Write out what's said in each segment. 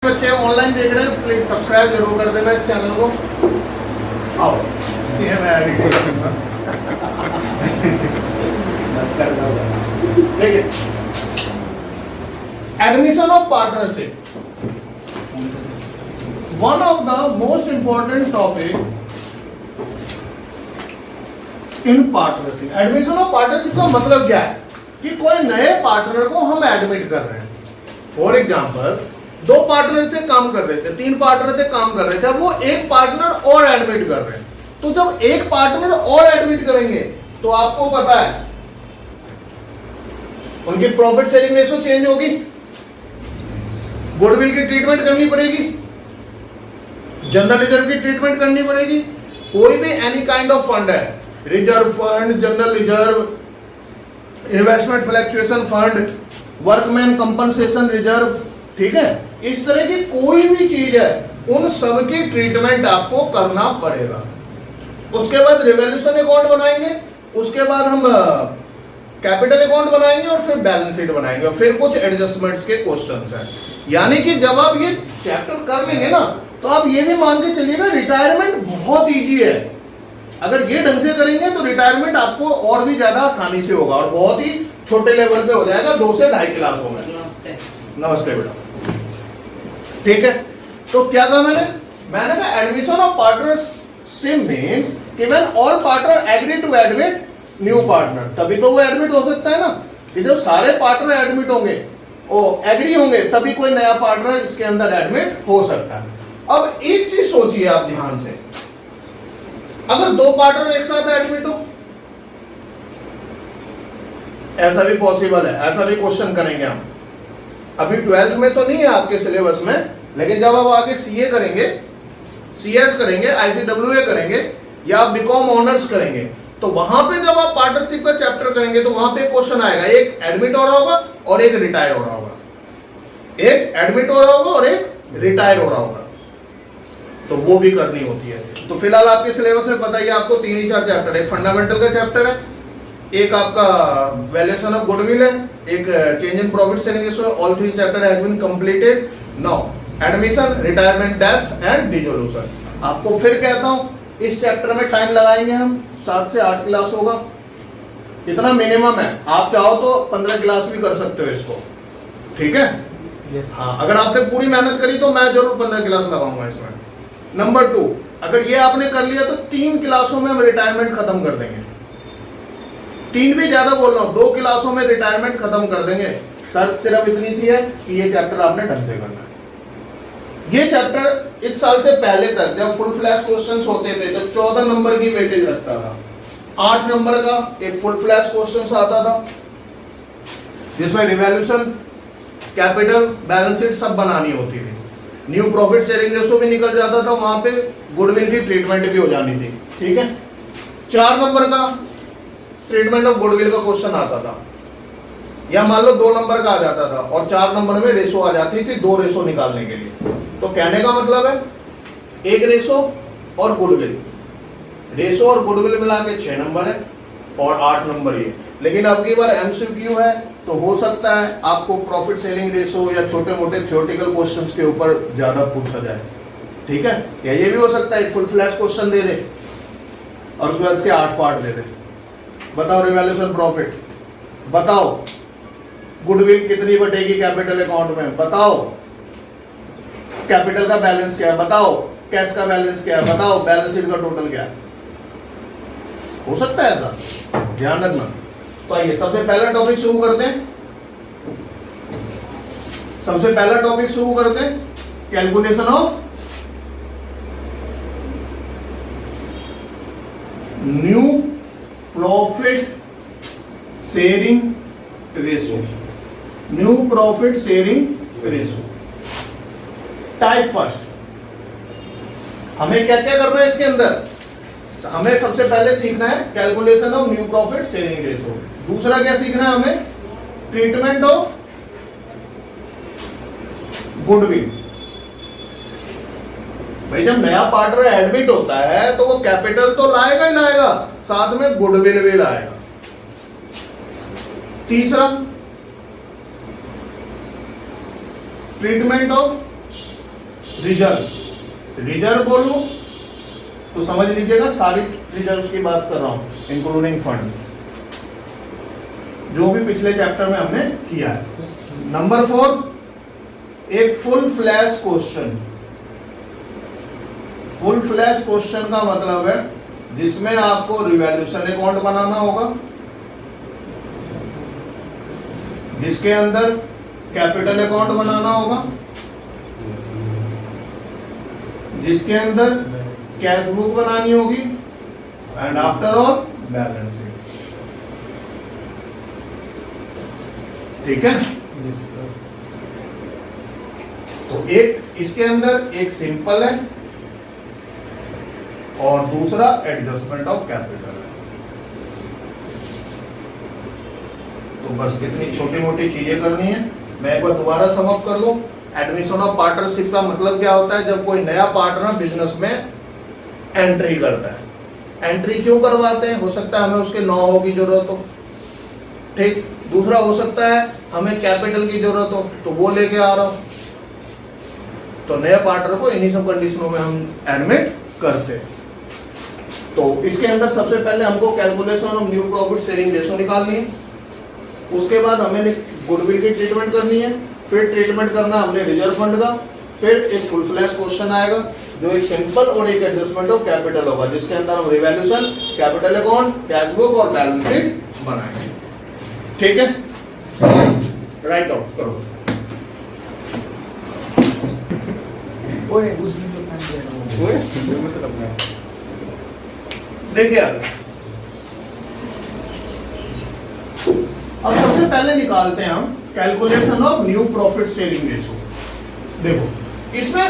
बच्चे ऑनलाइन देख रहे हैं प्लीज सब्सक्राइब जरूर कर देना इस चैनल को। आओ ये मैं देखिए admission of partnership one of the most important topic in partnership. Admission of partnership का मतलब क्या है कि कोई नए पार्टनर को हम एडमिट कर रहे हैं। फॉर एग्जाम्पल दो पार्टनर थे काम कर रहे थे, तीन पार्टनर थे काम कर रहे थे, वो एक पार्टनर और एडमिट कर रहे हैं। तो जब एक पार्टनर और एडमिट करेंगे तो आपको पता है उनकी प्रॉफिट शेयरिंग रेशो चेंज होगी, गुडविल की ट्रीटमेंट करनी पड़ेगी, जनरल रिजर्व की ट्रीटमेंट करनी पड़ेगी। कोई भी एनी काइंड ऑफ फंड है, reserve fund, general reserve, investment fluctuation fund, workman compensation reserve, ठीक है, इस तरह की कोई भी चीज है उन सब की ट्रीटमेंट आपको करना पड़ेगा। उसके बाद रिवैल्यूएशन अकाउंट बनाएंगे, उसके बाद हम कैपिटल अकाउंट बनाएंगे और फिर बैलेंस शीट बनाएंगे और फिर कुछ एडजस्टमेंट्स के क्वेश्चंस हैं। यानी कि जब आप ये चैप्टर कर लेंगे ना तो आप ये भी मान के चलिएगा रिटायरमेंट बहुत इजी है। अगर ये ढंग से करेंगे तो रिटायरमेंट आपको और भी ज्यादा आसानी से होगा और बहुत ही छोटे लेवल पे हो जाएगा, 2 से 2.5 क्लासों में। नमस्ते बेटा, ठीक है। तो क्या कहा मैंने कहा एडमिशन ऑफ पार्टनरशिप मींस कि when all partner agree to admit new partner, तभी तो वो एडमिट हो सकता है ना, कि जब सारे पार्टनर एडमिट होंगे, ओ एग्री होंगे, तभी कोई नया पार्टनर इसके अंदर एडमिट हो सकता है। अब एक चीज सोचिए आप ध्यान से, अगर 2 पार्टनर एक साथ एडमिट हो, ऐसा भी पॉसिबल है, ऐसा भी क्वेश्चन करेंगे हम। अभी 12th में तो नहीं है आपके सिलेबस में, लेकिन जब आप आगे सीए करेंगे, सीएस करेंगे, आईसीडब्ल्यूए करेंगे या आप बीकॉम ऑनर्स करेंगे, तो वहां पे जब आप पार्टनरशिप का चैप्टर करेंगे तो वहां पे क्वेश्चन आएगा, एक एडमिट हो रहा होगा और एक रिटायर हो रहा होगा, एक एडमिट हो रहा होगा और एक रिटायर हो रहा होगा, तो वो भी करनी होती है। तो फिलहाल आपके सिलेबस में पता ही है आपको 3 ही 4 चैप्टर है, एक फंडामेंटल का चैप्टर है, एक आपका वैल्यूएशन ऑफ गुडविल है, एक change in profit sharing ratio है। All 3 chapter has been completed. Now admission, retirement, death and dissolution. आपको फिर कहता हूं इस चैप्टर में टाइम लगाएंगे हम 7 से 8 क्लास होगा, इतना मिनिमम है। आप चाहो तो 15 क्लास भी कर सकते हो इसको, ठीक है। हाँ, अगर आपने पूरी मेहनत करी तो मैं जरूर 15 क्लास लगाऊंगा इसमें। नंबर 2, अगर ये आपने कर लिया तो 3 क्लासों में हम रिटायरमेंट खत्म कर देंगे। 3 भी ज्यादा बोल रहा हूं, 2 क्लासों में रिटायरमेंट खत्म कर देंगे। शर्त सिर्फ इतनी सी है कि ये चैप्टर आपने ढंग से करना है। ये चैप्टर इस साल से पहले तक जब फुल फ्लैश क्वेश्चंस होते थे तो 14 नंबर की वेटेज रखता था, 8 नंबर का एक फुल फ्लैश क्वेश्चंस आता था जिसमें रिवैल्यूएशन, कैपिटल, बैलेंस शीट सब बनानी होती थी। न्यू प्रॉफिट शेयरिंग रेशो भी निकल जाता था, वहां पे गुडविल की ट्रीटमेंट भी हो जानी थी, ठीक है। 4 नंबर का ट्रीटमेंट ऑफ गुडविल का क्वेश्चन आता था, या मान लो 2 नंबर का आ जाता था और 4 नंबर में रेशो आ जाती थी, 2 रेशो निकालने के लिए। तो कहने का मतलब है एक रेशो और गुडविल, रेशो और गुडविल मिला के 6 नंबर है और 8 नंबर ये। लेकिन अब की बार एमसीक्यू है तो हो सकता है आपको प्रॉफिट शेयरिंग रेशो या छोटे मोटे थ्योरेटिकल क्वेश्चंस के ऊपर ज्यादा पूछा जाए, ठीक है। या ये भी हो सकता है एक फुल फ्लैश क्वेश्चन दे दे और उसके बाद इसके 8 पार्ट दे दे। बताओ रिवैल्यूएशन प्रॉफिट, बताओ गुडविल कितनी बटेगी कैपिटल अकाउंट में, बताओ कैपिटल का बैलेंस क्या है, बताओ कैश का बैलेंस क्या है, बताओ बैलेंस शीट का टोटल क्या है। हो सकता है ऐसा, ध्यान रखना। तो आइए सबसे पहला टॉपिक शुरू करते हैं। सबसे पहला टॉपिक शुरू करते हैं calculation of new profit sharing ratio. New profit sharing ratio type first. हमें क्या क्या करना है इसके अंदर, हमें सबसे पहले सीखना है calculation of new profit sharing ratio. दूसरा क्या सीखना है हमें, ट्रीटमेंट ऑफ गुडविल। भाई जब नया पार्टनर एडमिट होता है तो वो कैपिटल तो लाएगा ही लाएगा, साथ में गुडविल भी लाएगा। तीसरा ट्रीटमेंट ऑफ रिजर्व बोलूं तो समझ लीजिएगा सारी रिजर्व्स की बात कर रहा हूं इंक्लूडिंग फंड, जो भी पिछले चैप्टर में हमने किया है। नंबर 4, एक full flash question. Full flash question का मतलब है जिसमें आपको रिवैल्यूएशन अकाउंट बनाना होगा, जिसके अंदर कैपिटल अकाउंट बनाना होगा, जिसके अंदर कैश बुक बनानी होगी, and after all balance sheet. ठीक है, तो एक इसके अंदर एक सिंपल है और दूसरा एडजस्टमेंट ऑफ कैपिटल है। तो बस कितनी छोटी मोटी चीजें करनी है। मैं एक बार दोबारा समअप कर लूं। एडमिशन ऑफ पार्टनरशिप का मतलब क्या होता है? जब कोई नया पार्टनर बिजनेस में एंट्री करता है। एंट्री क्यों करवाते हैं? हो सकता है हमें उसके नो-हाउ की जरूरत हो, ठीक। दूसरा हो सकता है हमें कैपिटल की जरूरत हो, तो वो लेके आ रहा हूं। तो नए पार्टनर को इन्हीं सब कंडीशनों में हम एडमिट करते हैं। तो इसके अंदर सबसे पहले हमको calculation of new profit sharing ratio निकालनी है। उसके बाद हमें गुडविल की ट्रीटमेंट करनी है। फिर ट्रीटमेंट करना हमने रिजर्व फंड का। फिर एक फुल फ्लैश क्वेश्चन आएगा जो एक सिंपल और एक एडजस्टमेंट ऑफ कैपिटल होगा, जिसके अंदर हम revaluation, capital account, cash book और बैलेंस शीट बनाएंगे। ठीक है, राइट डाउन करो। देखिए अब सबसे पहले निकालते हैं हम calculation of new profit sharing ratio. देखो इसमें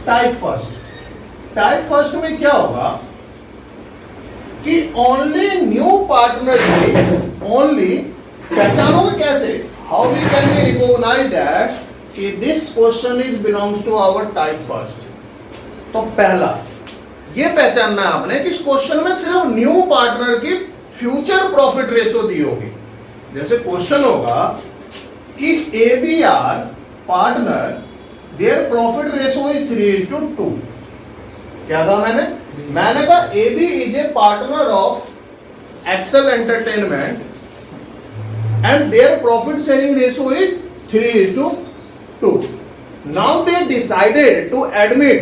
टाइप फर्स्ट में क्या होगा कि ओनली न्यू पार्टनर ओनली पहचानोगे कैसे? How we can be recognize that कि this question is belongs to our type first. तो पहला ये पहचानना है आपने कि इस क्वेश्चन में सिर्फ न्यू पार्टनर की फ्यूचर प्रॉफिट रेशो दी होगी। जैसे क्वेश्चन होगा कि ABR partner their profit ratio is 3:2। क्या कहा मैंने कहा AB is a partner of Excel Entertainment and their profit sharing ratio is 3:2। Now they decided to admit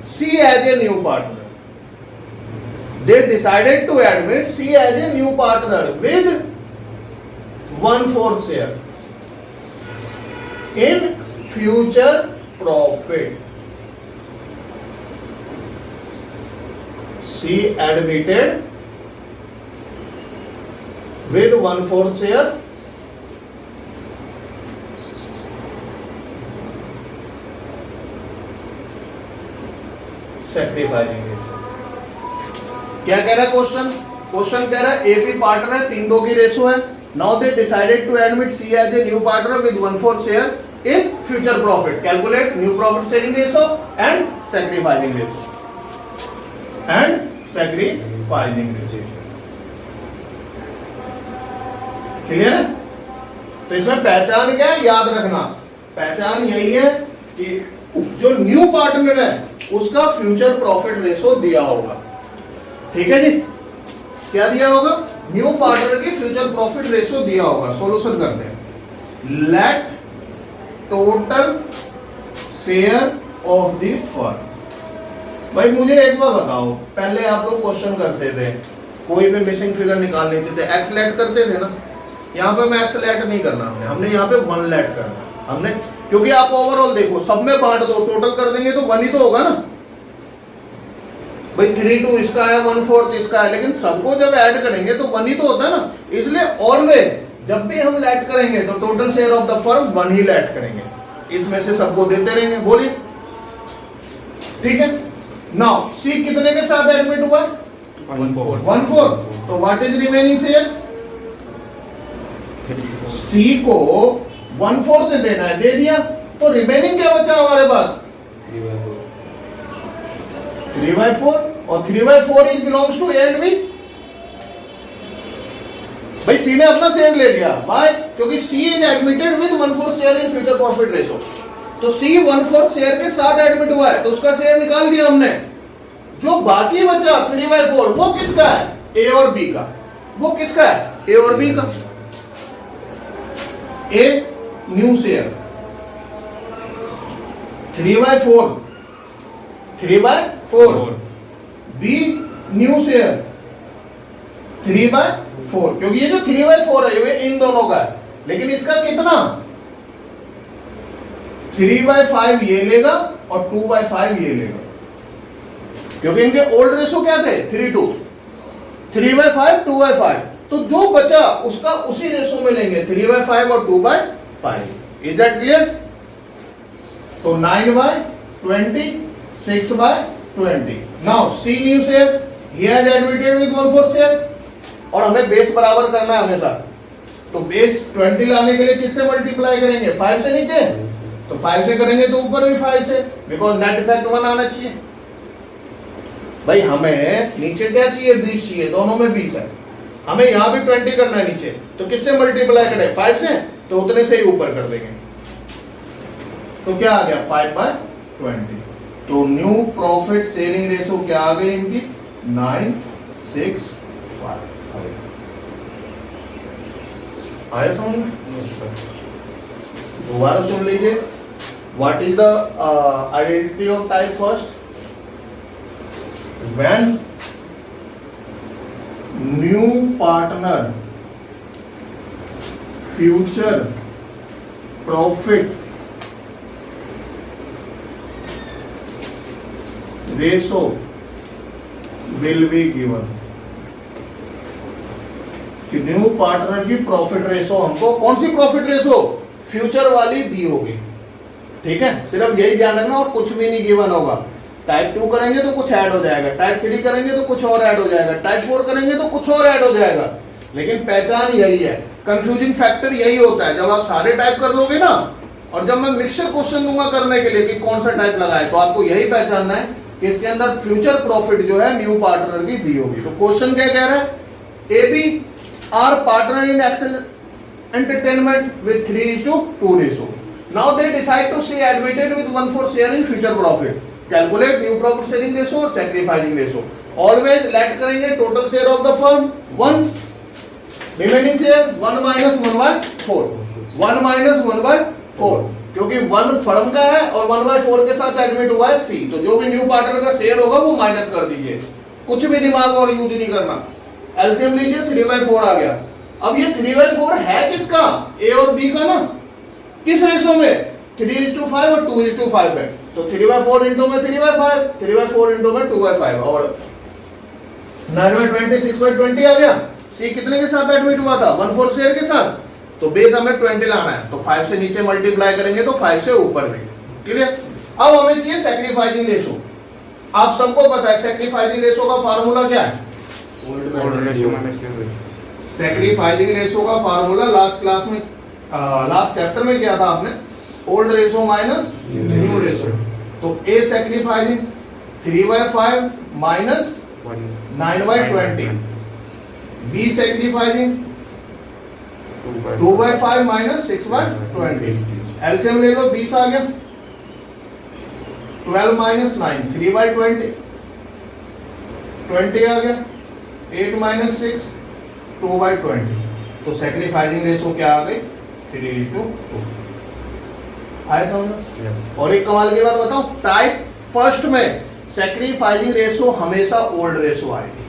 C as a new partner. They decided to admit C as a new partner with 1/4 share in future profit. C admitted with 1/4 share sacrificing ratio. क्या कह रहा है question कह रहा है AB partner है, 3:2 की ratio है। Now they decided to admit C as a new partner with 1/4 share in future profit. Calculate new profit sharing ratio and sacrificing ratio clear है? तो इसमें पहचान क्या है याद रखना। पहचान यही है कि जो न्यू पार्टनर है उसका फ्यूचर प्रॉफिट रेशो दिया होगा। ठीक है जी, क्या दिया होगा? न्यू पार्टनर की फ्यूचर प्रॉफिट रेशो दिया होगा। सॉल्यूशन करते हैं। Let total share of the firm. भाई मुझे एक बार बताओ, पहले आप लोग क्वेश्चन करते थे, कोई भी मिसिंग फिगर निकाल लेते थे, एक्स लेट करते थे ना। यहाँ पे मैं एक्स लेट नहीं करना, हमने यहाँ पे 1 लेट करना हमने, क्योंकि आप ओवरऑल देखो सब में बांट दो, टोटल कर देंगे तो 1 ही तो होगा ना भाई। 3:2 इसका है, 1/4 इसका है, लेकिन सबको जब ऐड करेंगे तो 1 ही तो होता है ना। इसलिए ऑलवेज जब भी हम लेट करेंगे तो total share of the firm 1 ही लेट करेंगे, इसमें से सबको देते रहेंगे। बोलिए ठीक है। नाउ सी कितने के साथ एडमिट हुआ? 1/4। तो what is remaining share? C को 1/4 दे देना है, दे दिया। तो रिमेनिंग क्या बचा हमारे पास? 3/4। और 3/4 is belongs to A and B. भाई सी ने अपना शेयर ले लिया, वाई? क्योंकि C is admitted with 1/4 share in future profit ratio. तो C 1/4 शेयर के साथ एडमिट हुआ है तो उसका शेयर निकाल दिया हमने। जो बाकी बचा 3/4 वो किसका है? A और B का। वो किसका है? A और B का। A new share 3/4 B new share 3/4, क्योंकि ये जो 3/4 है ये इन दोनों का है, लेकिन इसका कितना 3/5 ये लेगा और 2/5 ये लेगा, क्योंकि इनके ओल्ड रेशो क्या थे 3:2, 3/5 2/5, तो जो बचा उसका उसी रेशो में लेंगे 3/5 और 2/5। Is that clear? तो 9/20 6/20। Now C new share he has admitted with 1/4 share, और हमें बेस बराबर करना है हमेशा, तो बेस 20 लाने के लिए किससे मल्टीप्लाई करेंगे? 5 से नीचे, तो 5 से करेंगे तो ऊपर भी 5 से, बिकॉज नेट इफेक्ट 1 आना चाहिए। भाई हमें नीचे क्या चाहिए? 20 चाहिए, दोनों में 20 है, हमें यहां भी 20 करना है नीचे, तो किससे मल्टीप्लाई करें? 5 से, तो उतने से ही ऊपर कर देंगे। तो क्या आ गया? 5/20। तो न्यू प्रॉफिट शेयरिंग रेशो क्या आ गई इनकी? 9:6:5। आया समझ में? दोबारा सुन लीजिए। What is the identity of type first? When new partner future profit ratio will be given. कि न्यू पार्टनर की प्रॉफिट रेशो हमको, कौन सी प्रॉफिट रेशो? फ्यूचर वाली दी होगी, ठीक है? सिर्फ यही ध्यान रखना, और कुछ भी नहीं गिवन होगा। टाइप 2 करेंगे तो कुछ ऐड हो जाएगा, टाइप 3 करेंगे तो कुछ और ऐड हो जाएगा, टाइप 4 करेंगे तो कुछ और ऐड हो जाएगा, लेकिन पहचान यही है। कंफ्यूजिंग फैक्टर यही होता है, जब आप सारे टाइप कर लोगे ना, और जब मैं मिक्सर क्वेश्चन दूंगा करने के लिए कि कौन सा टाइप लगाए, तो आपको यही पहचानना है कि इसके अंदर फ्यूचर प्रॉफिट जो है न्यू पार्टनर की दी होगी। तो क्वेश्चन क्या कह रहा है? AB are partner in Excel Entertainment with 3:2 ratio. Now they decide to stay admitted with 1/4 share in future profit. Calculate new profit sharing ratio और sacrificing ratio. Always let करेंगे total share of the firm 1, remaining share 1 minus 1/4, 1 minus 1/4, क्योंकि 1 firm का है और 1/4 के साथ admit हुआ है C, तो जो भी न्यू पार्टनर का शेयर होगा वो माइनस कर दीजिए, कुछ भी दिमाग और यूज नहीं करना। एलसीएम लीजिए, 3/4 आ गया। अब ये 3/4 है किसका? A और B का ना। किस रेशो में? 3:5 और 2:5 है, तो 3/4 इंटू में 3/5, 3/4 इंटू में 2/5, और 9/20 6/20 आ गया। C कितने के साथ एडमिट हुआ था? 1/4 शेयर के साथ, तो बेस हमें 20 लाना है, तो 5 से नीचे मल्टीप्लाई करेंगे तो 5 से ऊपर भी। क्लियर? अब हमें चाहिए सैक्रिफाइसिंग रेशो। आप सबको पता है सैक्रिफाइसिंग रेशो का फार्मूला क्या है? सैक्रिफाइसिंग रेशो का फार्मूला लास्ट क्लास में, लास्ट चैप्टर में किया था आपने, old ratio minus new ratio. तो A sacrificing 3/5 minus 9/20, B sacrificing 2/5 minus 6/20। LCM ले लो, 20 आ गया, 12 माइनस 9 3/20, 20 आ गया, 8 माइनस 6 2/20। तो सैक्रिफाइसिंग रेशो क्या आ गई? 3:2। आया समझ? और एक कमाल की बात बताओ, टाइप फर्स्ट में सैक्रिफाइसिंग रेशो हमेशा ओल्ड रेशो आएगी।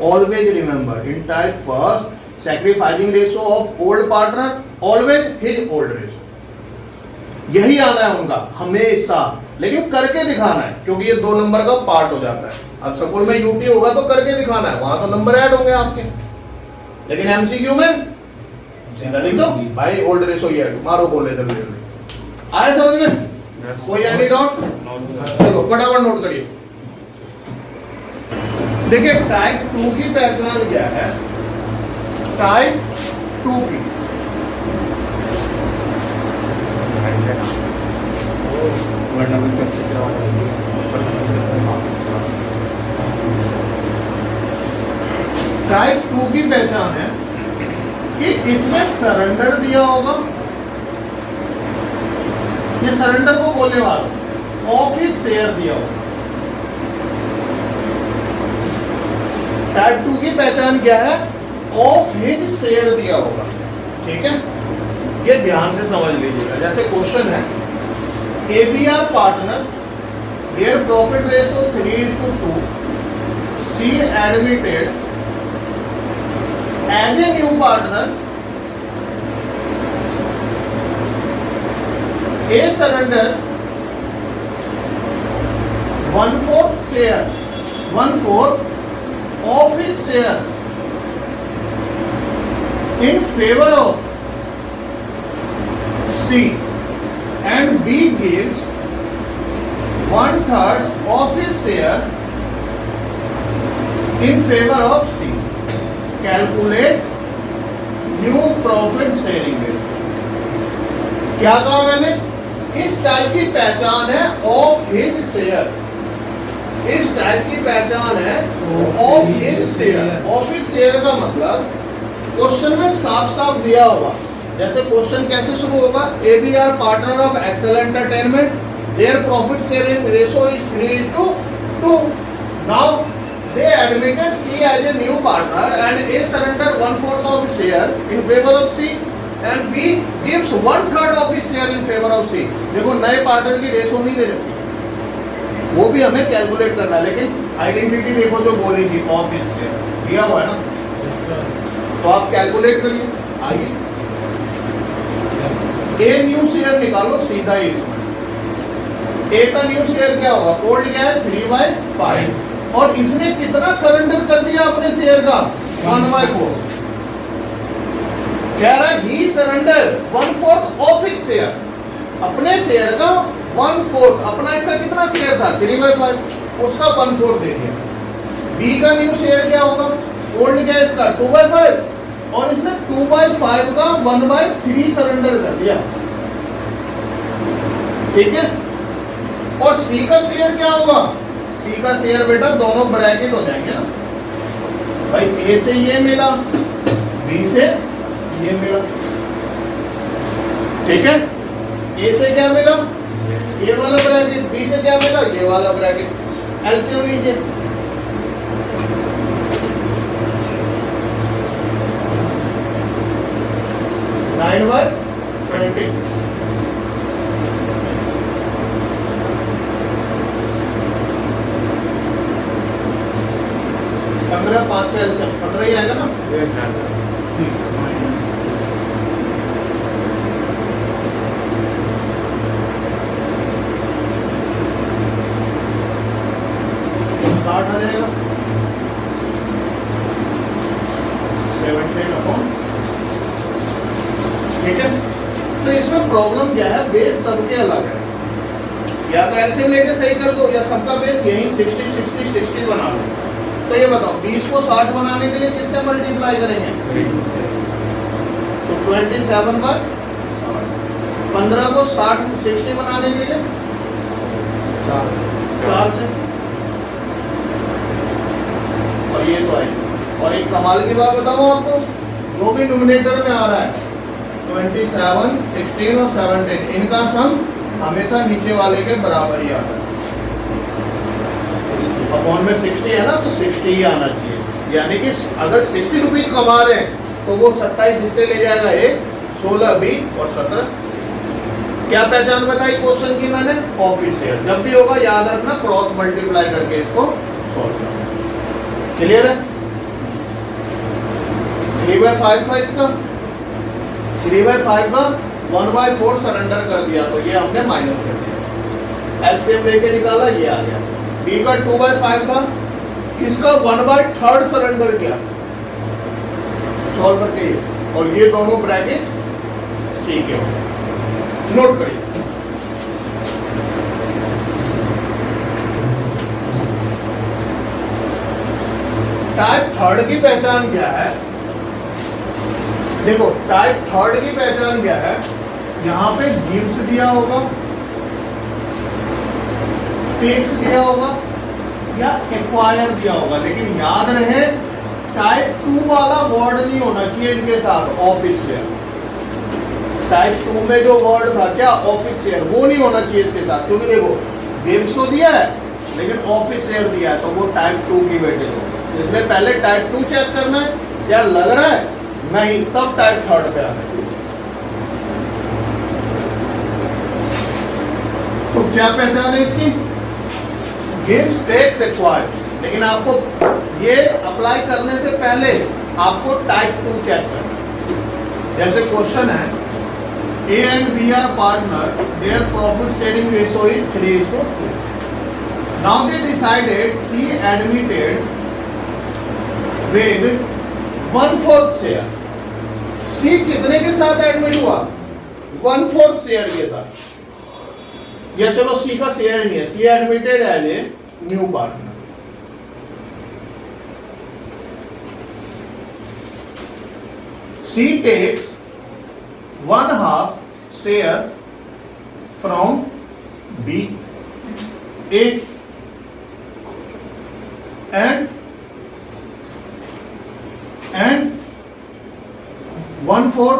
Always remember, in type first sacrificing ratio of old partner always his old ratio, यही आना है उनका हमेशा, लेकिन करके दिखाना है, क्योंकि ये 2 नंबर का पार्ट हो जाता है। अब स्कूल में यूटी होगा तो करके दिखाना है, वहां तो नंबर ऐड होंगे आपके, लेकिन एमसीक्यू में सीधा लिख दो भाई ओल्ड रेशो ये है, मारो बोले जल्दी जल्दी। आया समझ में? कोई एनी डाउट? चलो फटाफट नोट करिए। देखिए टाइप 2 की पहचान क्या है? टाइप 2 की टाइप 2 की पहचान है कि इसमें सरेंडर दिया होगा ये सरेंडर को बोलने वाला ऑफिस शेयर दिया होगा। टाइप 2 की पहचान क्या है? ऑफ हिज शेयर दिया होगा। ठीक है, ये ध्यान से समझ लीजिएगा। जैसे क्वेश्चन है ABR partner, their profit ratio 3:2, C admitted as a new partner, A surrender 1/4 share, 1/4 of his share in favor of C, and B gives 1/3 of his share in favor of C. Calculate new profit sharing ratio. क्या कहा मैंने? इस type की पहचान है of his share. इस type की पहचान है of his share. Of his share का मतलब क्वेश्चन में साफ साफ दिया होगा। जैसे क्वेश्चन कैसे शुरू होगा? ABR partner of Excel Entertainment, their profit sharing ratio is 3:2। Now they admitted C as a new partner and A surrendered 1/4 of his share in favor of C and B gives 1/3 of his share in favor of C। देखो नए partner की ratio नहीं दे रखी, वो भी हमें calculate करना है, लेकिन आइडेंटिटी देखो जो बोलेगी ऑफ हिज शेयर दिया हुआ है ना, तो आप कैलकुलेट करिए। आइए A न्यू शेयर निकालो सीधा ही इसमें। A का न्यू शेयर क्या होगा? फोल्ड क्या है? 3/5। और इसने कितना सरेंडर कर दिया अपने शेयर का? 1/4। कह रहा है ही सरेंडर 1/4 ऑफ हिज शेयर, अपने शेयर का 1/4। अपना इसका कितना शेयर था? 3/5, उसका 1/4 दे दिया। बी का न्यू शेयर क्या होगा? ओल्ड क्या है इसका? 2/5, और इसने 2/5 का 1/3 सरेंडर कर दिया। ठीक है, और सी का शेयर क्या होगा? सी का शेयर बेटा दोनों ब्रैकेट हो जाएंगे ना भाई। ए से ये मिला, बी से ये मिला। ठीक है, ए से क्या मिला? ये वाला ब्रैकेट। बी से क्या मिला? ये वाला ब्रैकेट। एलसीएम लीजिए। Nine by 20। पंद्रह, 5 का एलसीएम 15 ही आएगा ना। आ जाएगा 17 ठीक है। तो इसमें प्रॉब्लम क्या है? बेस सबके अलग है, या तो एलसीएम लेके सही कर दो, या सबका बेस यही 60 60 60 बना लो। तो ये बताओ 20 को 60 बनाने के लिए किससे मल्टीप्लाई करेंगे? तो 27 बाय 15 को 60 बनाने के लिए 4 से। और ये तो आई। और एक कमाल की बात बताऊं आपको, जो भी न्यूमरेटर में आ रहा है 27, 16 और 17, इनका सम हमेशा नीचे वाले के बराबर ही आता है। अपॉन में 60 है ना, तो 60 ही आना चाहिए। यानी कि अगर 60 रुपीज कमा रहे हैं तो वो 27 हिस्से ले जाएगा, 1, 16, 20 और 17। क्या पहचान बताई क्वेश्चन की मैंने? Office share. जब भी होगा याद रखना, क्रॉस मल्टीप्लाई करके इसको सॉल्व करना। क्लियर है? 3/5 था इसका, 3/5 का 1/4 सरेंडर कर दिया, तो ये हमने माइनस कर दिया। एलसीएम लेके निकाला, ये आ गया। बी का 2/5 था, इसका 1/3 सरेंडर किया सॉल्व करके, और ये दोनों ब्रैकेट सी के होंगे। नोट करिए। टाइप थर्ड की पहचान क्या है? देखो टाइप थर्ड की पहचान क्या है? यहां पे गिव्स दिया होगा, टेक्स दिया होगा, या एक्वायर दिया होगा। लेकिन याद रहे टाइप 2 वाला वर्ड नहीं होना चाहिए इनके साथ, ऑफिस शेयर। टाइप 2 में जो वर्ड था क्या, ऑफिस शेयर, वो नहीं होना चाहिए इसके साथ, क्योंकि देखो गेम्स तो दिया है लेकिन ऑफिस शेयर दिया है, तो वो टाइप 2 की वेटेज होगी। इसलिए पहले टाइप 2 चेक करना है क्या लग रहा है, नहीं, तब टाइप 3 पे आना है। तो क्या पहचान है इसकी, गेम्स टेक्स एक्वायर्ड, लेकिन आपको ये अप्लाई करने से पहले आपको टाइप 2 चेक करना है। जैसे क्वेश्चन है A and B are partner, their profit sharing ratio is 3:2. Now they decided C admitted with 1/4 share. C कितने के साथ एडमिट हुआ, 1/4 शेयर के साथ, या चलो C का शेयर नहीं है, C admitted as a new partner. C takes 1/2 share from B, A, and 1/4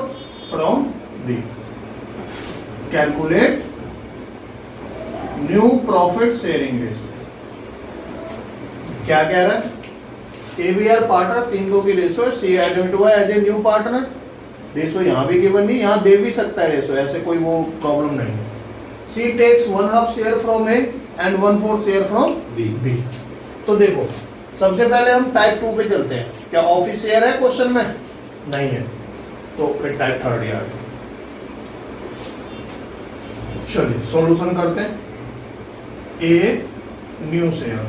from B. Calculate new profit sharing ratio. क्या कह रहा है, ABR पार्टनर 3-2 की रेशियो है, C एडमिट हुआ as a new partner, ratio यहां भी गिवन नहीं, यहां दे भी सकता है रेशियो, ऐसे कोई वो प्रॉब्लम नहीं है। C takes 1/2 share from A and 1/4 share from B। तो देखो सबसे पहले हम टाइप 2 पे चलते हैं, क्या ऑफिस शेयर है क्वेश्चन में, नहीं है, तो फिर टाइप 3 आ गया। चलिए सॉल्यूशन करते हैं। A न्यू शेयर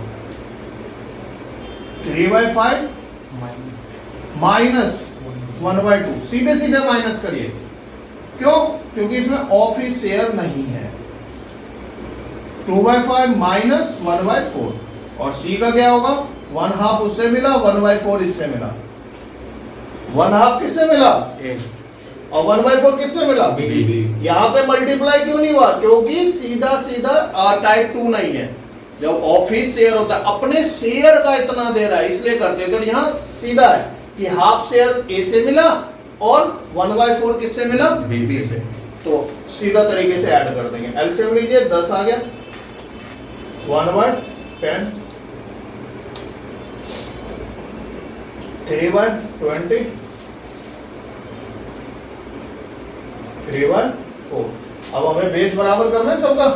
3/5 माइनस 1/2, सीधे सीधे माइनस करिए, क्यों, क्योंकि इसमें ऑफिस शेयर नहीं है। 2/5 माइनस 1/4, और C का क्या होगा, 1/2 उससे मिला, 1/4 इससे मिला, 1/2 किससे मिला, और 1/4 किससे मिला, यहां पे मल्टीप्लाई क्यों नहीं हुआ, क्योंकि सीधा सीधा टाइप 2 नहीं है। जब ऑफिस शेयर होता है अपने शेयर का इतना दे रहा है इसलिए करते हैं, तो यहां सीधा है कि हाफ शेयर A से मिला और 1/4 किससे मिला, B से, तो सीधा तरीके से ऐड कर देंगे। एलसीएम लीजिए, 10 आ गया, 1/10, 3/20, 3/4। अब हमें बेस बराबर करना है सबका,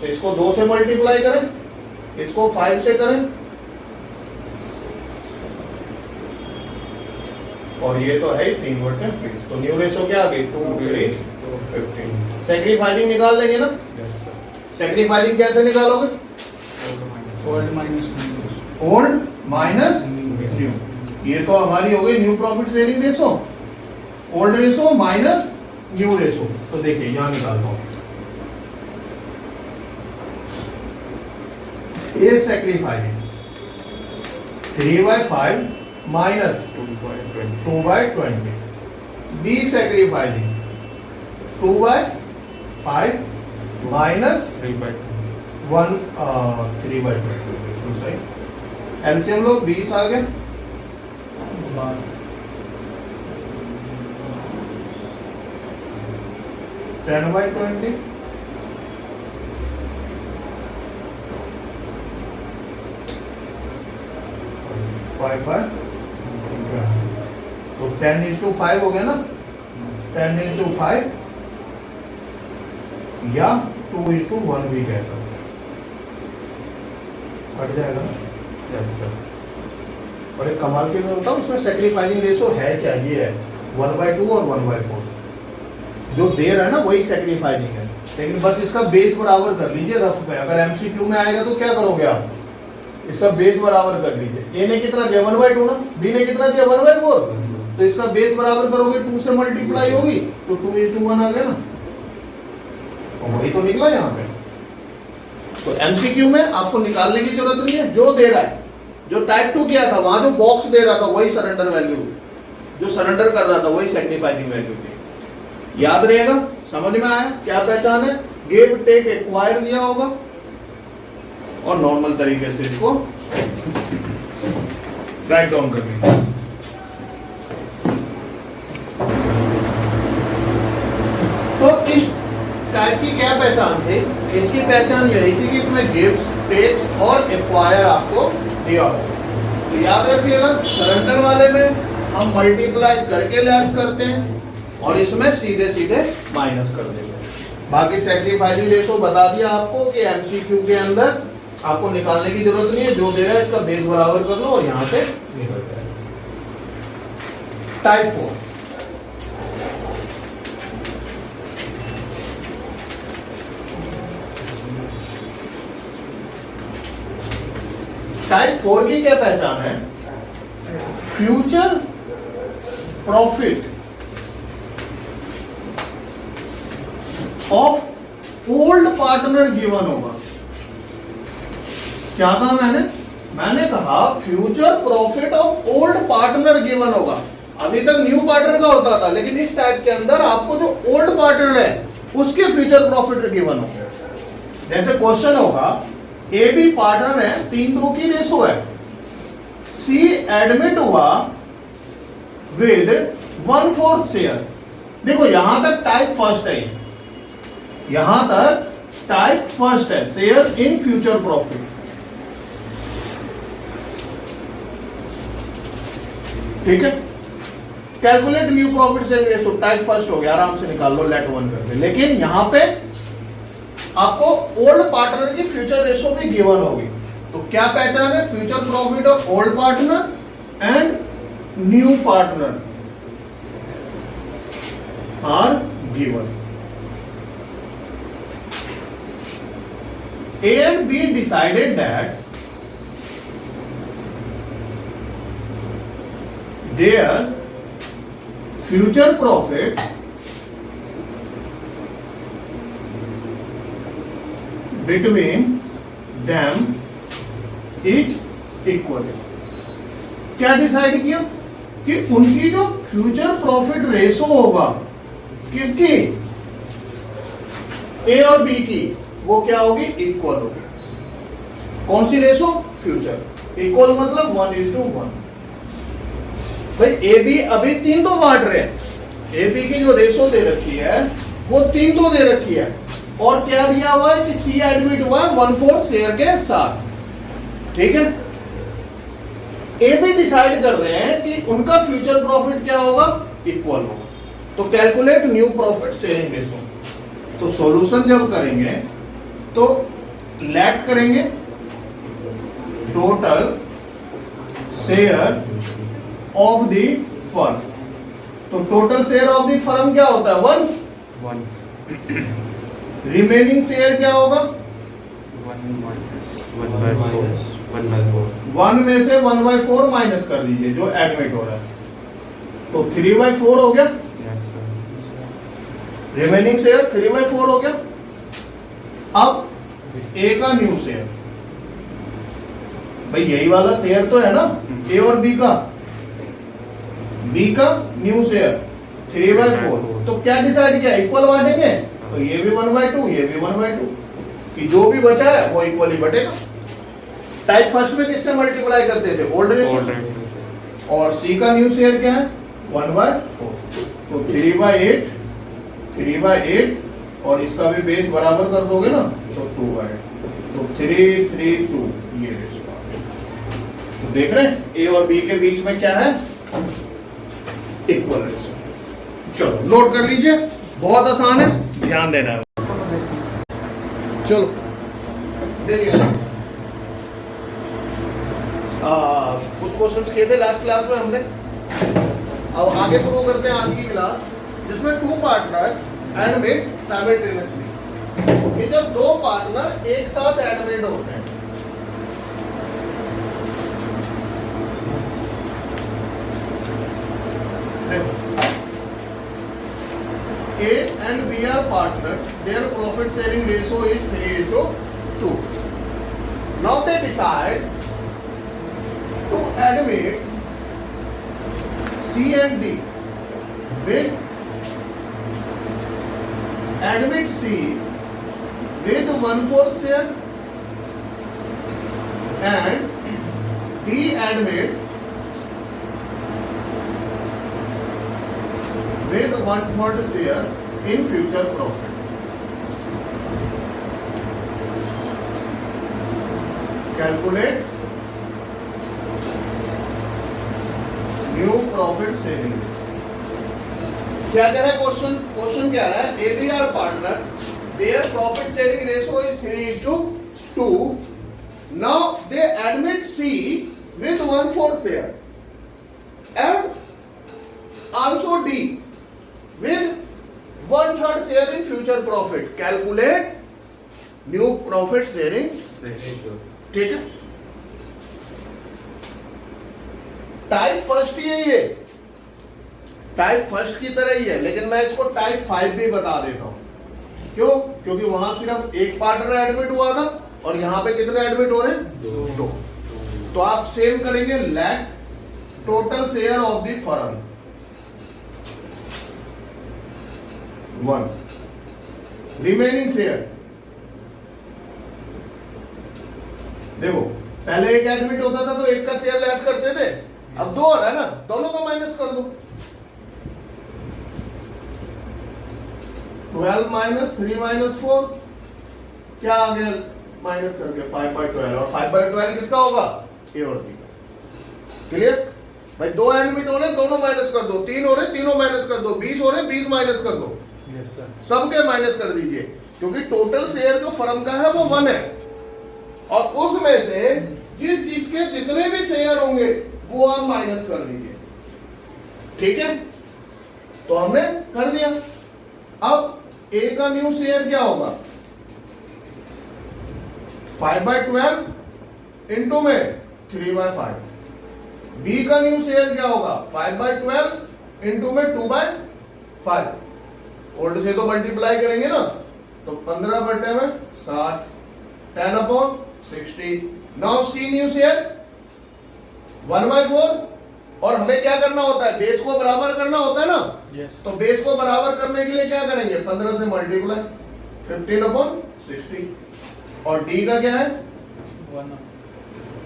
तो इसको 2 से मल्टीप्लाई करें, इसको 5 से करें, और ये तो है 3/20, तो न्यू रेशो क्या आ गई, 2, 3, 15। सैक्रिफाइसिंग निकाल लेंगे ना, सैक्रिफाइसिंग कैसे निकालोगे, ओल्ड माइनस न्यू, ये तो हमारी हो गई new profit sharing ratio, old ratio minus new ratio. तो देखिए यहां निकालता हूं, A sacrificing 3/5 minus 2/20, B sacrificing 2/5 minus 3/20, तो सही। एलसीएम लो, 20 आ गया, 10/20, 5/20, तो 10:5 हो गया ना, 10:5 या 2:1 भी कह सकते, हट जाएगा ना। और एक कमाल की मैं बताऊं, उसमें सैक्रिफाइसिंग रेशो है क्या, ये है 1/2 और 1/4, जो दे रहा है ना वही सैक्रिफाइसिंग है, लेकिन बस इसका बेस बराबर कर लीजिए रफ पे। अगर एमसीक्यू में आएगा तो क्या करोगे आप, इसका बेस बराबर कर लीजिए। ए ने कितना दिया 1/2 ना, बी ने कितना दिया 1/4, तो इसका बेस बराबर करोगे, 2 से मल्टीप्लाई होगी तो 2:1 आ गया ना, और वही तो निकला यहाँ पे। तो एमसीक्यू में आपको निकालने की जरूरत नहीं है, जो दे रहा है, जो टाइप 2 किया था वहां जो बॉक्स दे रहा था वही सरेंडर वैल्यू, जो सरेंडर कर रहा था वही सैक्रिफाइसिंग वैल्यू थी। याद रहेगा, समझ में आया क्या पहचान है, गिव टेक एक्वायर दिया होगा, और नॉर्मल तरीके से इसको राइट डाउन कर दीजिए। तो इस टाइप की क्या पहचान थी? इसकी पहचान यही थी कि इसमें गिव्स, टेक्स और एक्वायर आपको दिया हो। तो याद रखिएगा, सरेंडर वाले में हम मल्टीप्लाई करके लेस करते हैं और इसमें सीधे सीधे माइनस कर देते हैं। बाकी सैक्रिफाइस रेशो बता दिया आपको कि एमसीक्यू के अंदर आपको निकालने की जरूरत नहीं है, जो दे रहा है इसका बेस बराबर कर लो और यहां से निकल जाए। टाइप 4, टाइप 4 की क्या पहचान है? Future profit of old partner given होगा। क्या कहा मैंने कहा future profit of old partner given होगा। अभी तक न्यू पार्टनर का होता था, लेकिन इस टाइप के अंदर आपको जो ओल्ड पार्टनर है उसके फ्यूचर प्रॉफिट गिवन होगा। जैसे क्वेश्चन होगा, ए बी पार्टनर है, 3-2 की रेशो है, सी एडमिट हुआ विद 1/4 शेयर। देखो यहां तक टाइप फर्स्ट है, यहां तक टाइप फर्स्ट है, शेयर इन फ्यूचर प्रॉफिट। ठीक है, calculate new profit sharing ratio, type first हो गया, आराम से निकाल लो, लेट 1 करके। लेकिन यहां पे आपको ओल्ड पार्टनर की फ्यूचर रेशो भी गिवन होगी। तो क्या पहचान है? Future profit of old partner and new partner are given. A and B decided that their future profit between them is equal। क्या डिसाइड किया? कि उनकी जो फ्यूचर प्रॉफिट रेशो होगा किसकी? ए और बी की, वो क्या होगी? इक्वल होगी। कौन सी रेशो? फ्यूचर। इक्वल मतलब 1:1। भाई ए बी अभी 3-2 बांट रहे हैं, ए बी की जो रेशो दे रखी है वो 3-2 दे रखी है, और क्या दिया हुआ है कि सी एडमिट हुआ है 1/4 शेयर के साथ। ठीक है, ए बी डिसाइड कर रहे हैं कि उनका फ्यूचर प्रॉफिट क्या होगा? इक्वल होगा। तो calculate new profit sharing ratio. तो सॉल्यूशन जब करेंगे तो लेट करेंगे total share of the firm. तो total share of the firm क्या होता है? 1। रिमेनिंग शेयर क्या होगा? 1 में से 1/4 माइनस कर दीजिए जो एडमिट हो रहा है, तो 3/4 हो गया। रिमेनिंग शेयर 3/4 हो गया। अब ए का न्यू शेयर, भाई यही वाला शेयर तो है ना, ए और बी का, बी का न्यू शेयर 3/4। तो क्या डिसाइड किया? इक्वल बांटेंगे, तो ये भी 1/2, ये भी 1/2, कि जो भी बचा है वो इक्वली बटेगा। टाइप फर्स्ट में किससे मल्टीप्लाई करते थे? Old ratio. और सी का न्यू शेयर क्या है? 1/4। तो 3/8 और इसका भी बेस बराबर कर दोगे ना, तो 2/8। तो 3/3/2 ये रेशो। तो देख रहे हैं ए और बी के बीच में क्या है? Equal ratio. चलो नोट कर लीजिए, बहुत आसान है, ध्यान देना है। चलो देखिए, कुछ क्वेश्चंस किए थे लास्ट क्लास में हमने। अब आगे शुरू करते हैं आज की क्लास, जिसमें 2 पार्टनर एडमिट साइमल्टेनियसली। ये जब 2 पार्टनर एक साथ एडमिट होते हैं, A and B are partners, their profit sharing ratio is 3:2. Now they decide to admit C and D with admit C with 1/4 share and D admit with 1/3 share in future profit. Calculate new profit sharing. क्या कह रहा है question? Question क्या रहा है? एबीआर partner their profit sharing ratio is 3:2. Now they admit C with 1/4 share and also D with 1/3 share in future profit. Calculate new profit sharing ratio. ठीक है, type first ही है, ये टाइप फर्स्ट की तरह ही है, लेकिन मैं इसको टाइप 5 भी बता देता हूं। क्यों? क्योंकि वहां सिर्फ एक पार्टनर एडमिट हुआ था और यहां पे कितने एडमिट हो रहे हैं? 2। तो आप सेम करेंगे, let total share of the firm 1, remaining share. देखो पहले एक एडमिट होता था तो एक का शेयर लेस करते थे, अब 2 हो रहा है ना, दोनों का माइनस कर दो। 12 माइनस 3 माइनस 4 क्या आ गया? माइनस करके 5/12, और 5/12 किसका होगा? ए और बी का। क्लियर भाई? 2 एडमिट हो रहे, दोनों माइनस कर दो, 3 हो रहे, तीनों माइनस कर दो, 20 हो रहे, 20 माइनस कर दो, सबके माइनस कर दीजिए, क्योंकि टोटल शेयर जो फर्म का है वो 1 है, और उसमें से जिसके जितने भी शेयर होंगे वो आप माइनस कर दीजिए। ठीक है, तो हमने कर दिया। अब ए का न्यू शेयर क्या होगा? 5/12 इंटू में 3/5। बी का न्यू शेयर क्या होगा? 5/12 इंटू में 2/5। ओल्ड से तो मल्टीप्लाई करेंगे ना, तो 15/60, 10/60। नाउ सी न्यू शेयर 1/4, और हमें क्या करना होता है? बेस को बराबर करना होता है ना। तो बेस को बराबर करने के लिए क्या करेंगे? 15 से मल्टीप्लाई, 15/60। और डी का क्या है?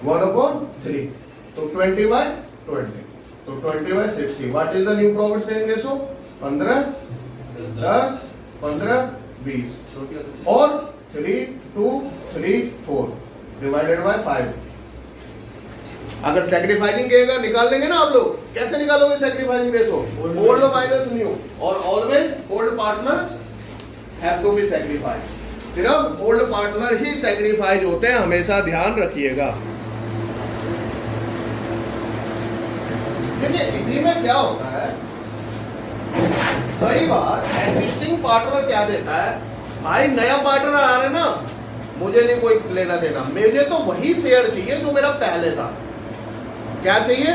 1/3, तो 20/20, तो 20/60। What is the new profit sharing ratio? 15, 10, 15, 20, और 3, 2, 3, 4 डिवाइडेड बाय 5। अगर सैक्रिफाइसिंग कहेगा निकाल लेंगे ना आप लोग। कैसे निकालोगे sacrificing ratio? Old minus new, और always old partner have to be sacrifice. सिर्फ ओल्ड पार्टनर ही सैक्रिफाइस होते हैं, हमेशा ध्यान रखिएगा। देखिए इसी में क्या होता है, कई बार एग्जिस्टिंग पार्टनर क्या देता है? भाई नया पार्टनर आ रहा है ना, मुझे नहीं कोई लेना देना, मुझे तो वही शेयर चाहिए जो मेरा पहले था। क्या चाहिए?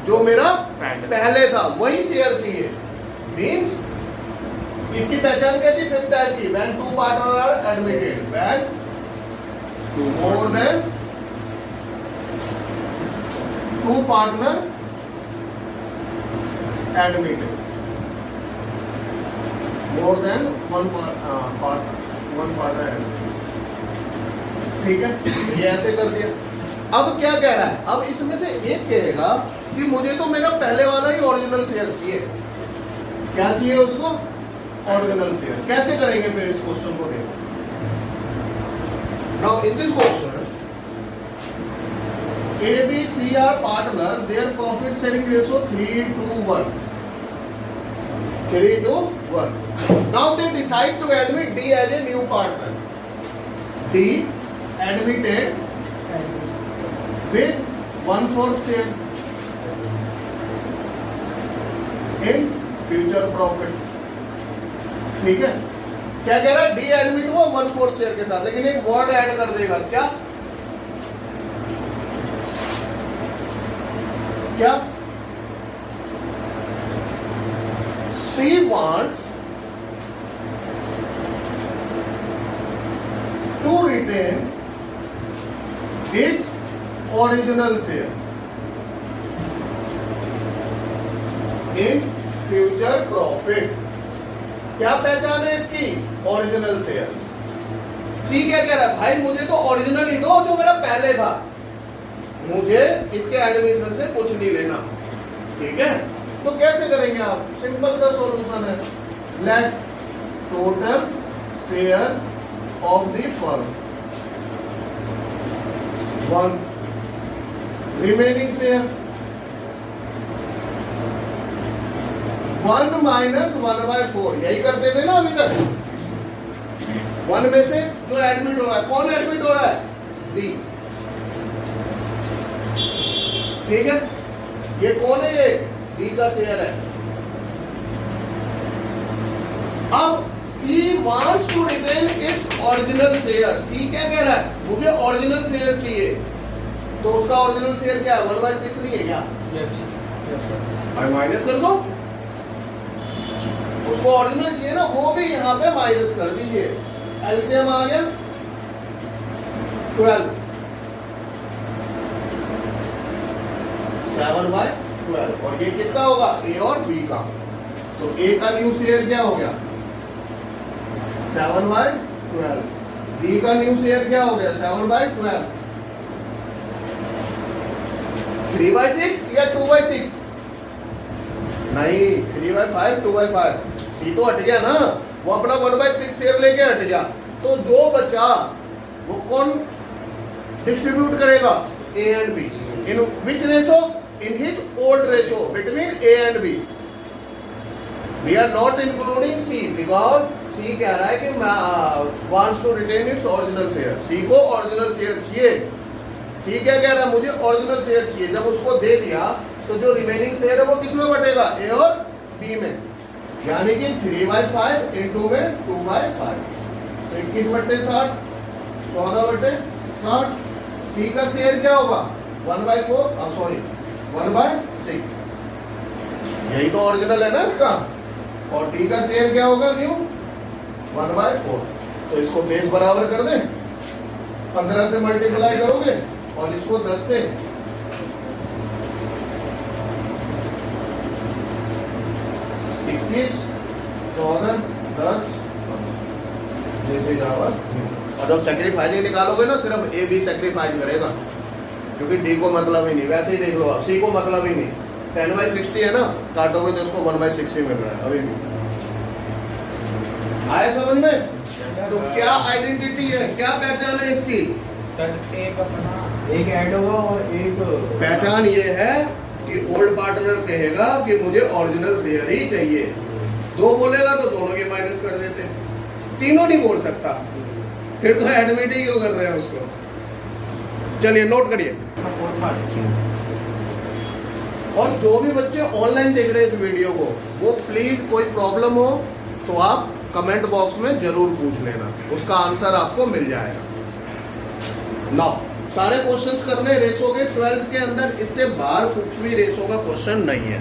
जो मेरा पहले था वही शेयर चाहिए। मींस इसकी पहचान क्या थी? 5th टाइप की, when 2 partner are admitted, when more than 2 partner admitted, more than 1 partner admitted. ठीक है, ये ऐसे कर दिया। अब क्या कह रहा है? अब इसमें से एक कहेगा कि मुझे तो मेरा पहले वाला ही ओरिजिनल शेयर चाहिए। क्या चाहिए उसको? Original share. कैसे करेंगे फिर इस क्वेश्चन को? देखो now in this question A B C are partner, their profit sharing ratio 3:1, 3:1। Now they decide to admit D as a new partner. D admitted with 1/4 share in future profit। ठीक है, क्या कह रहा है? D admit हुआ 1/4 share के साथ, लेकिन एक वर्ड ऐड कर देगा। क्या क्या? सी wants to retain its original share in future profit। क्या पहचान है इसकी? Original shares. सी क्या कह रहा है? भाई मुझे तो ओरिजिनल ही दो जो मेरा पहले था, मुझे इसके एडमिशन से कुछ नहीं लेना। ठीक है, तो कैसे करेंगे आप? सिंपल सा सॉल्यूशन है, let total share of the firm 1 remaining share 1 minus 1/4, यही करते थे ना अभी तक। 1 में से जो एडमिट हो रहा है, कौन एडमिट हो रहा है? डी। ठीक है, ये कौन है? ये डी का शेयर है। अब C wants to retain its original share. C क्या कह रहा है? मुझे ओरिजिनल शेयर चाहिए। तो उसका ओरिजिनल शेयर क्या है? 1/6 नहीं है क्या? भाई माइनस कर दो, उसको ओरिजिनल चाहिए ना, वो भी यहां पे माइनस कर दीजिए। एलसीएम आ गया 12, 7/12, और ये किसका होगा? ए और बी का। तो ए का न्यू शेयर क्या हो गया? 7/12। बी का न्यू शेयर क्या हो गया? 7/12। 3/6 या 2/6? नहीं, 3/5, 2/5। सी तो हट गया ना, वो अपना 1/6 शेयर लेके हट गया। तो जो बचा वो कौन डिस्ट्रीब्यूट करेगा? A and B. In which ratio? In his old ratio between A and B. We are not including C because C कह रहा है कि wants to retain its original share. C को ओरिजिनल शेयर चाहिए। सी क्या कह रहा है? मुझे ओरिजिनल शेयर चाहिए। जब उसको दे दिया तो जो रिमेनिंग शेयर है वो किसमें बटेगा? ए और बी में, यानी कि 3/5 इंटू में 2/5, तो 21/60, 14/60। सी का शेयर क्या होगा? 1/4, सॉरी 1/6। यही तो ओरिजिनल है ना इसका। और डी का शेयर क्या होगा? न्यू 1/4। तो इसको बेस बराबर कर दें, 15 से मल्टीप्लाई करोगे और इसको 10 से, 21, 14, 10, जैसे जाओ। और जब सेक्रीफाइसिंग निकालोगे ना, सिर्फ ए बी सेक्रीफाइस करेगा, क्योंकि डी को मतलब ही नहीं। वैसे ही देख लो आप, सी को मतलब ही नहीं। 10/60 है ना, काटोगे तो उसको 1/6 ही मिल रहा है अभी भी। आया समझ में? तो क्या आइडेंटिटी है, क्या पहचान है इसकी? एक ऐड होगा और एक पहचान ये है कि ओल्ड पार्टनर कहेगा कि मुझे ओरिजिनल शेयर ही चाहिए। 2 बोलेगा तो दोनों के माइनस कर देते, तीनों नहीं बोल सकता, फिर तो एडमिट ही क्यों कर रहे हैं उसको। चलिए नोट करिए। और जो भी बच्चे ऑनलाइन देख रहे हैं इस वीडियो को, वो प्लीज कोई प्रॉब्लम हो तो आप कमेंट बॉक्स में जरूर पूछ लेना, उसका आंसर आपको मिल जाएगा। नाउ सारे क्वेश्चंस करने रेशो के 12th के अंदर, इससे बाहर कुछ भी रेशो का क्वेश्चन नहीं है।